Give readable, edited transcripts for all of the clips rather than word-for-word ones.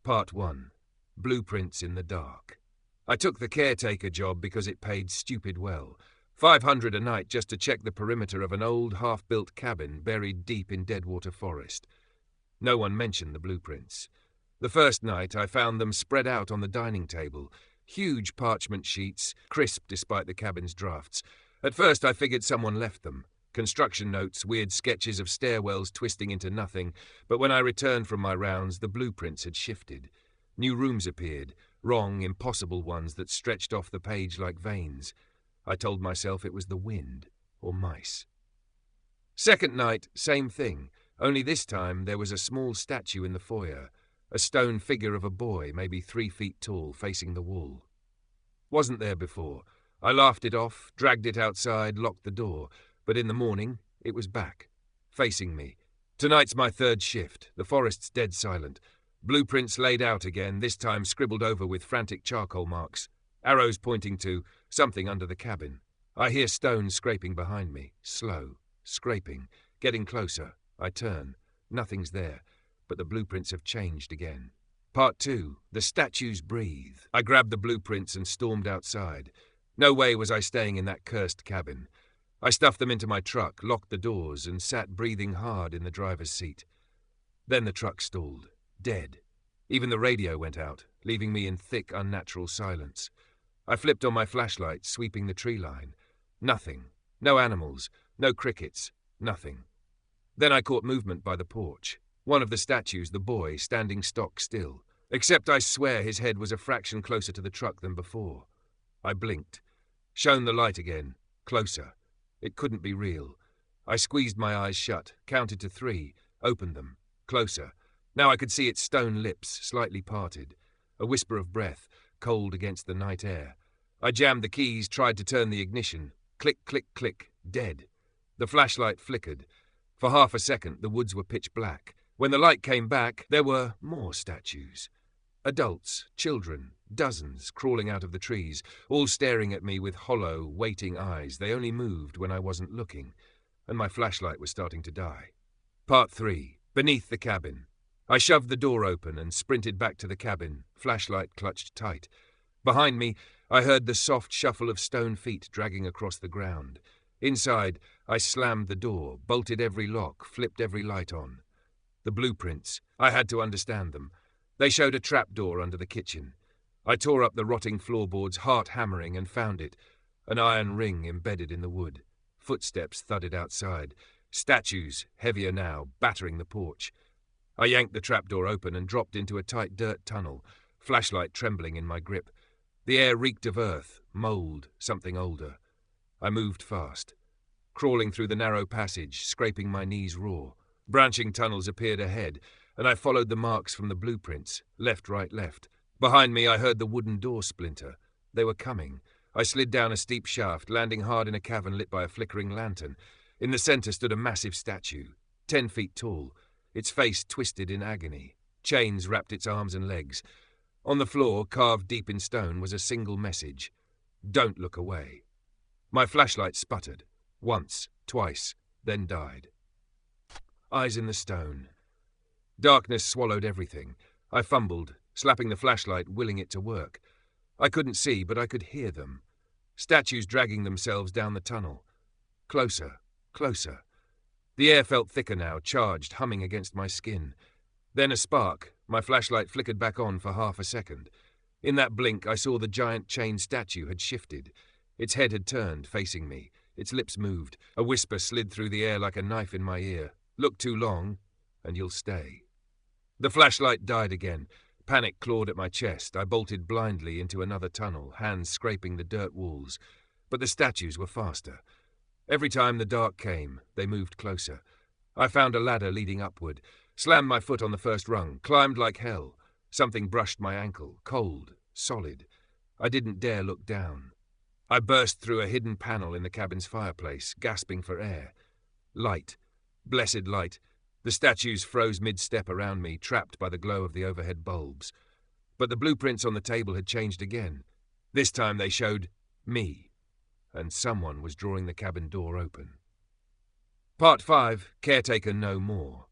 Part 1. Blueprints in the Dark. I took the caretaker job because it paid stupid well. $500 a night just to check the perimeter of an old half-built cabin buried deep in Deadwater Forest. No one mentioned the blueprints. The first night I found them spread out on the dining table, huge parchment sheets, crisp despite the cabin's drafts. At first I figured someone left them. Construction notes, weird sketches of stairwells twisting into nothing, but when I returned from my rounds, the blueprints had shifted. New rooms appeared, wrong, impossible ones that stretched off the page like veins. I told myself it was the wind, or mice. Second night, same thing, only this time there was a small statue in the foyer, a stone figure of a boy, maybe 3 feet tall, facing the wall. Wasn't there before. I laughed it off, dragged it outside, locked the door. But in the morning, it was back, facing me. Tonight's my third shift. The forest's dead silent. Blueprints laid out again, this time scribbled over with frantic charcoal marks. Arrows pointing to something under the cabin. I hear stones scraping behind me. Slow. Scraping. Getting closer. I turn. Nothing's there. But the blueprints have changed again. Part 2. The statues breathe. I grabbed the blueprints and stormed outside. No way was I staying in that cursed cabin. I stuffed them into my truck, locked the doors, and sat breathing hard in the driver's seat. Then the truck stalled. Dead. Even the radio went out, leaving me in thick, unnatural silence. I flipped on my flashlight, sweeping the tree line. Nothing. No animals. No crickets. Nothing. Then I caught movement by the porch. One of the statues, the boy, standing stock still. Except I swear his head was a fraction closer to the truck than before. I blinked. Shone the light again. Closer. It couldn't be real. I squeezed my eyes shut, counted to 3, opened them. Closer. Now I could see its stone lips, slightly parted. A whisper of breath, cold against the night air. I jammed the keys, tried to turn the ignition. Click, click, click. Dead. The flashlight flickered. For half a second, the woods were pitch black. When the light came back, there were more statues. Adults, children, dozens crawling out of the trees, all staring at me with hollow, waiting eyes. They only moved when I wasn't looking, and my flashlight was starting to die. Part 3. Beneath the cabin. I shoved the door open and sprinted back to the cabin, flashlight clutched tight. Behind me, I heard the soft shuffle of stone feet dragging across the ground. Inside, I slammed the door, bolted every lock, flipped every light on. The blueprints. I had to understand them. They showed a trapdoor under the kitchen. I tore up the rotting floorboards, heart hammering, and found it. An iron ring embedded in the wood. Footsteps thudded outside. Statues, heavier now, battering the porch. I yanked the trapdoor open and dropped into a tight dirt tunnel, flashlight trembling in my grip. The air reeked of earth, mold, something older. I moved fast. Crawling through the narrow passage, scraping my knees raw. Branching tunnels appeared ahead, and I followed the marks from the blueprints, left, right, left. Behind me I heard the wooden door splinter. They were coming. I slid down a steep shaft, landing hard in a cavern lit by a flickering lantern. In the center stood a massive statue, 10 feet tall, its face twisted in agony. Chains wrapped its arms and legs. On the floor, carved deep in stone, was a single message. Don't look away. My flashlight sputtered. Once, twice, then died. Eyes in the stone. Darkness swallowed everything. I fumbled, slapping the flashlight, willing it to work. I couldn't see, but I could hear them. Statues dragging themselves down the tunnel. Closer, closer. The air felt thicker now, charged, humming against my skin. Then a spark. My flashlight flickered back on for half a second. In that blink, I saw the giant chain statue had shifted. Its head had turned, facing me. Its lips moved. A whisper slid through the air like a knife in my ear. Look too long, and you'll stay. The flashlight died again. Panic clawed at my chest. I bolted blindly into another tunnel, hands scraping the dirt walls. But the statues were faster. Every time the dark came, they moved closer. I found a ladder leading upward, slammed my foot on the first rung, climbed like hell. Something brushed my ankle, cold, solid. I didn't dare look down. I burst through a hidden panel in the cabin's fireplace, gasping for air. Light. Blessed light. The statues froze mid-step around me, trapped by the glow of the overhead bulbs. But the blueprints on the table had changed again. This time they showed me, and someone was drawing the cabin door open. Part 5. Caretaker no more.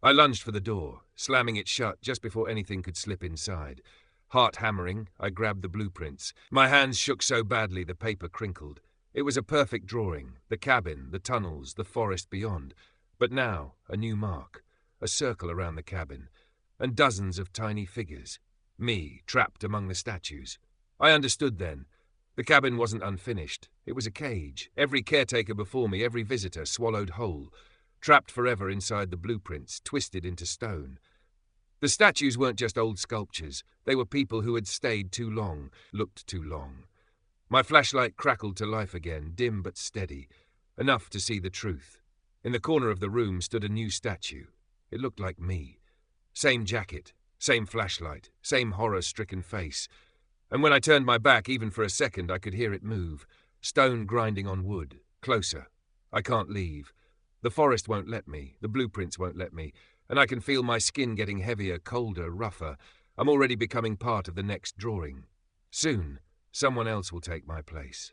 I lunged for the door, slamming it shut just before anything could slip inside. Heart hammering, I grabbed the blueprints. My hands shook so badly the paper crinkled. It was a perfect drawing, the cabin, the tunnels, the forest beyond. But now, a new mark, a circle around the cabin, and dozens of tiny figures. Me, trapped among the statues. I understood then. The cabin wasn't unfinished. It was a cage. Every caretaker before me, every visitor, swallowed whole. Trapped forever inside the blueprints, twisted into stone. The statues weren't just old sculptures. They were people who had stayed too long, looked too long. My flashlight crackled to life again, dim but steady, enough to see the truth. In the corner of the room stood a new statue. It looked like me. Same jacket, same flashlight, same horror-stricken face. And when I turned my back, even for a second, I could hear it move. Stone grinding on wood. Closer. I can't leave. The forest won't let me. The blueprints won't let me. And I can feel my skin getting heavier, colder, rougher. I'm already becoming part of the next drawing. Soon, someone else will take my place.